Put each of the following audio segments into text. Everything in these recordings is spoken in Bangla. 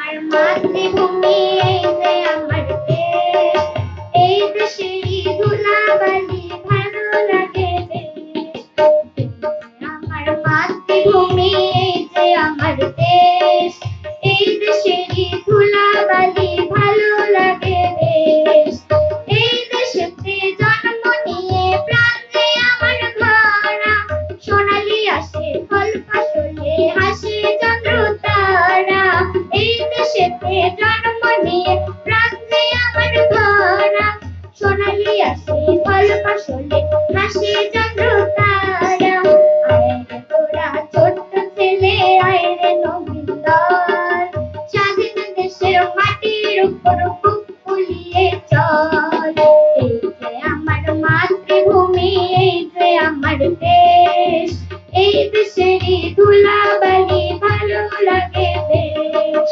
আমার মাতৃভূমি, এই যে আমার দেশ, এই দেশেরই ধুলাবালি ভালো লাগে বেশ। আমার মাতৃভূমি, এই যে আমার দেশ, এই দেশেরই ধুলাবালি ভালো লাগে বেশ। এই দেশেতে জন্ম নিয়ে প্রাণ যে আমার ভরা, সোনালি আসে ফল ফসলে হাসে চন্দ্র তারা। এই দেশেতে জন্ম নিয়ে প্রাণ যে আমার ভরা, সোনালি আসে ফল ফসলে হাসে চন্দ্র তারা। আয় রে তোরা ছোট্ট ছেলে, আয় রে নবীন দল, স্বাধীন দেশের মাটির উপর বুক ফুলিয়ে চল। এই যে আমার মাতৃভূমি, এই যে আমার দেশ, এই দেশেরই ধুলাবালি ভালো লাগে বেশ।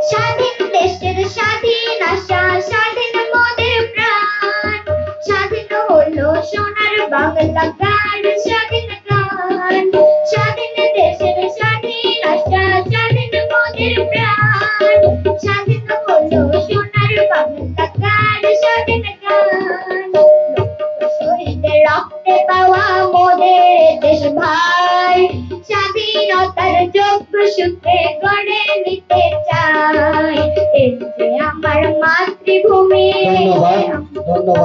স্বাধীন দেশের স্বাধীন আশা, স্বাধীন মোদের প্রাণ, স্বাধীন হলো সোনার বাংলা গান, স্বাধীন গান। স্বাধীন দেশের স্বাধীন আশা, স্বাধীন মোদের প্রাণ, স্বাধীন হলো সোনার বাংলা গান, স্বাধীন গান। শহীদের রক্তে পাওয়া মোদের দেশ ভাই, স্বাধীনতার যোগ্য সূত্রে গড়ে নিতে চাই। এই যে আমার মাতৃভূমি। ধন্যবাদ, ধন্যবাদ।